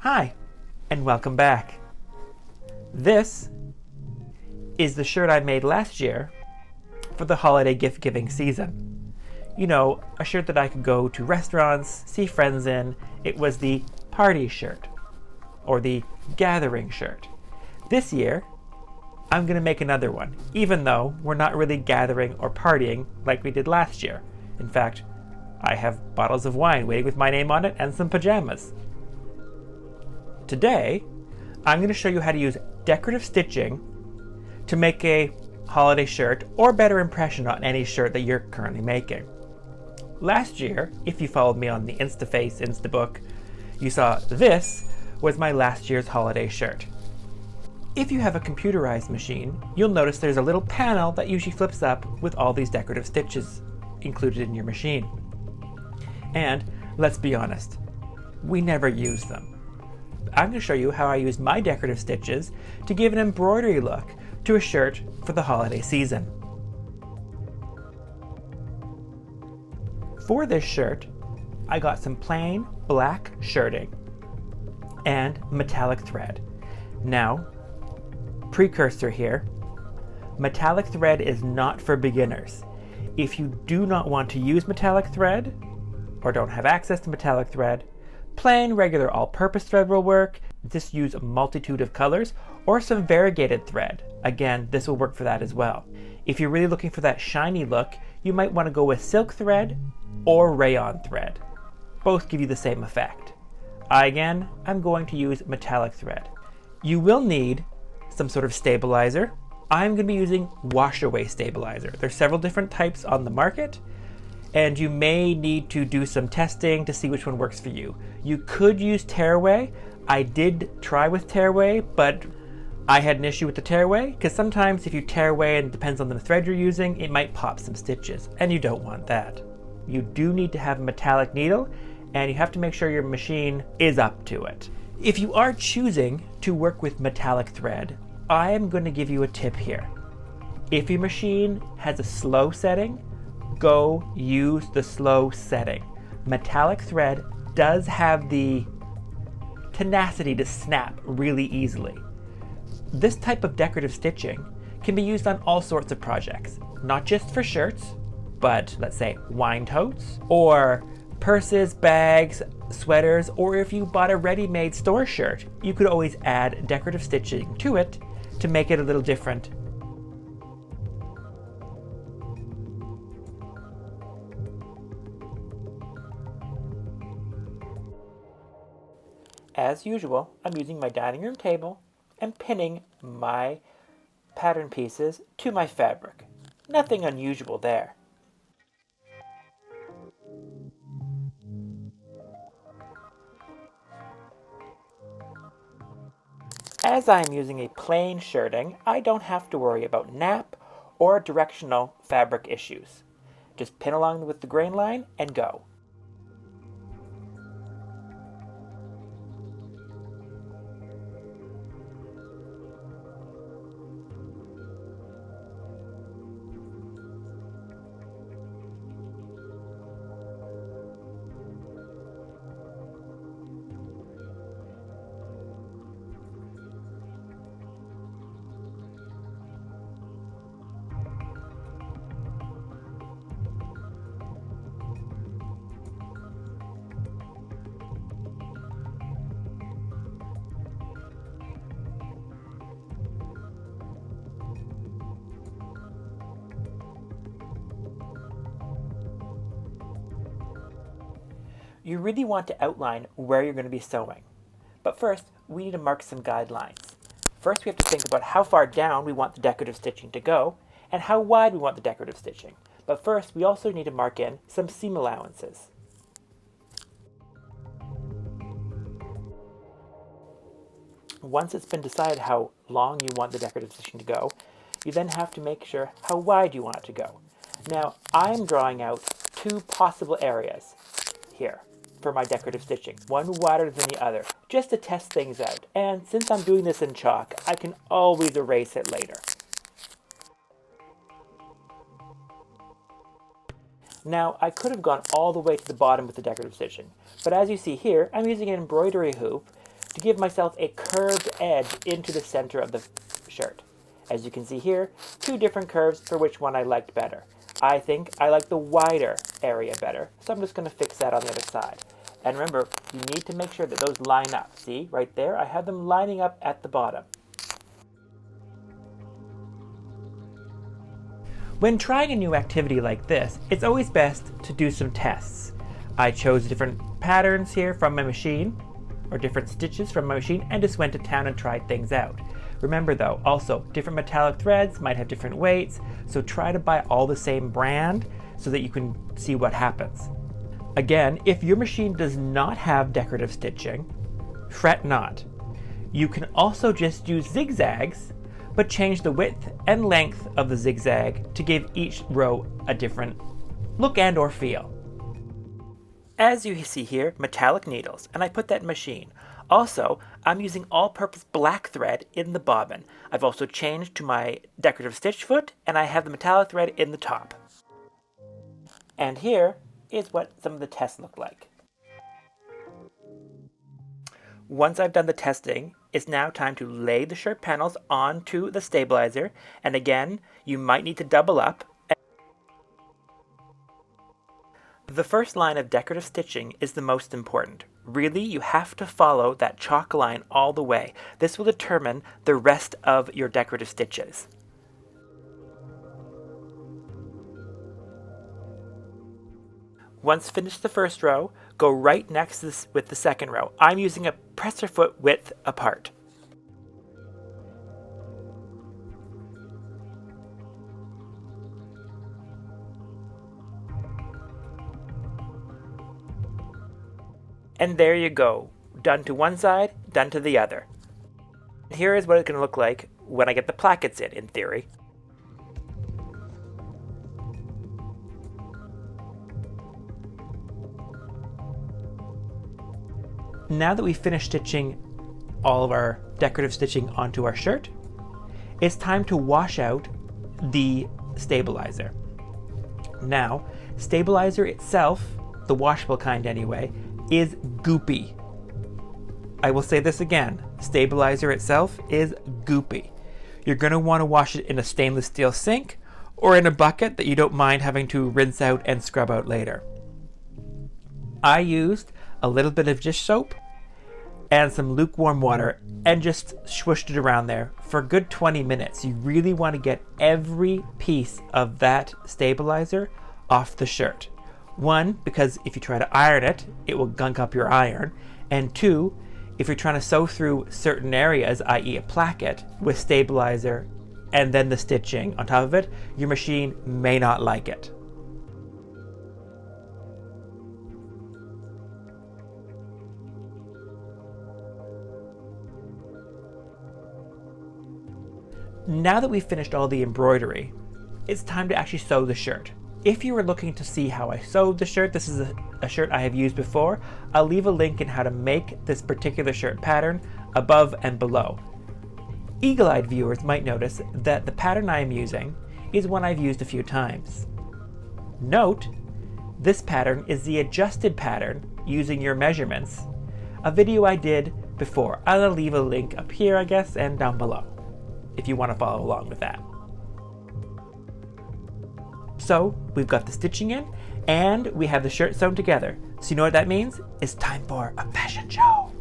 Hi, and welcome back. This is the shirt I made last year for the holiday gift-giving season. You know, a shirt that I could go to restaurants, see friends in. It was the party shirt, or the gathering shirt. This year, I'm going to make another one, even though we're not really gathering or partying like we did last year. In fact, I have bottles of wine waiting with my name on it and some pajamas. Today, I'm going to show you how to use decorative stitching to make a holiday shirt or better impression on any shirt that you're currently making. Last year, if you followed me on the Instaface, Instabook, you saw this was my last year's holiday shirt. If you have a computerized machine, you'll notice there's a little panel that usually flips up with all these decorative stitches included in your machine. And let's be honest, we never use them. I'm going to show you how I use my decorative stitches to give an embroidery look to a shirt for the holiday season. For this shirt, I got some plain black shirting and metallic thread. Now, precursor here, metallic thread is not for beginners. If you do not want to use metallic thread or don't have access to metallic thread, plain regular all-purpose thread will work. Just use a multitude of colors or some variegated thread. Again, this will work for that as well. If you're really looking for that shiny look, you might want to go with silk thread or rayon thread. Both give you the same effect. I'm going to use metallic thread. You will need some sort of stabilizer. I'm going to be using wash-away stabilizer. There's several different types on the market, and you may need to do some testing to see which one works for you. You could use tearaway. I did try with tearaway, but I had an issue with the tearaway because sometimes if you tear away and it depends on the thread you're using, it might pop some stitches, and you don't want that. You do need to have a metallic needle, and you have to make sure your machine is up to it. If you are choosing to work with metallic thread, I am going to give you a tip here. If your machine has a slow setting, go use the slow setting. Metallic thread does have the tenacity to snap really easily. This type of decorative stitching can be used on all sorts of projects, not just for shirts, but let's say wine totes, or purses, bags, sweaters, or if you bought a ready-made store shirt, you could always add decorative stitching to it to make it a little different. As usual, I'm using my dining room table and pinning my pattern pieces to my fabric. Nothing unusual there. As I'm using a plain shirting, I don't have to worry about nap or directional fabric issues. Just pin along with the grain line and go. You really want to outline where you're going to be sewing. But first, we need to mark some guidelines. First, we have to think about how far down we want the decorative stitching to go and how wide we want the decorative stitching. But first, we also need to mark in some seam allowances. Once it's been decided how long you want the decorative stitching to go, you then have to make sure how wide you want it to go. Now, I'm drawing out two possible areas here for my decorative stitching, one wider than the other, just to test things out. And since I'm doing this in chalk, I can always erase it later. Now, I could have gone all the way to the bottom with the decorative stitching, but as you see here, I'm using an embroidery hoop to give myself a curved edge into the center of the shirt. As you can see here, two different curves for which one I liked better. I think I like the wider area better, so I'm just going to fix that on the other side. And remember, you need to make sure that those line up. See, right there, I have them lining up at the bottom. When trying a new activity like this, it's always best to do some tests. I chose different patterns here from my machine, or different stitches from my machine, and just went to town and tried things out. Remember though, also, different metallic threads might have different weights, so try to buy all the same brand so that you can see what happens. Again, if your machine does not have decorative stitching, fret not. You can also just use zigzags, but change the width and length of the zigzag to give each row a different look and or feel. As you see here, metallic needles, and I put that in machine. Also, I'm using all-purpose black thread in the bobbin. I've also changed to my decorative stitch foot, and I have the metallic thread in the top. And here is what some of the tests look like. Once I've done the testing, it's now time to lay the shirt panels onto the stabilizer, and again, you might need to double up. The first line of decorative stitching is the most important. Really, you have to follow that chalk line all the way. This will determine the rest of your decorative stitches. Once finished the first row, go right next to this with the second row. I'm using a presser foot width apart. And there you go, done to one side, done to the other. Here is what it's going to look like when I get the plackets in theory. Now that we've finished stitching all of our decorative stitching onto our shirt, it's time to wash out the stabilizer. Now, stabilizer itself, the washable kind anyway, is goopy. I will say this again, stabilizer itself is goopy. You're going to want to wash it in a stainless steel sink or in a bucket that you don't mind having to rinse out and scrub out later. I used a little bit of dish soap and some lukewarm water and just swooshed it around there for a good 20 minutes. You really want to get every piece of that stabilizer off the shirt. One, because if you try to iron it, it will gunk up your iron. And two, if you're trying to sew through certain areas, i.e. a placket, with stabilizer and then the stitching on top of it, your machine may not like it. Now that we've finished all the embroidery, it's time to actually sew the shirt. If you were looking to see how I sewed the shirt, this is a shirt I have used before. I'll leave a link in how to make this particular shirt pattern above and below. Eagle-eyed viewers might notice that the pattern I am using is one I've used a few times. Note, this pattern is the adjusted pattern using your measurements, a video I did before. I'll leave a link up here, I guess, and down below, if you want to follow along with that. So we've got the stitching in and we have the shirt sewn together. So you know what that means? It's time for a fashion show.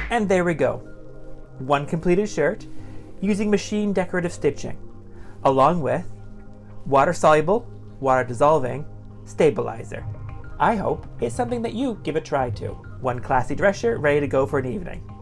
And there we go. One completed shirt using machine decorative stitching, along with water-soluble, water-dissolving stabilizer. I hope it's something that you give a try to. One classy dress shirt ready to go for an evening.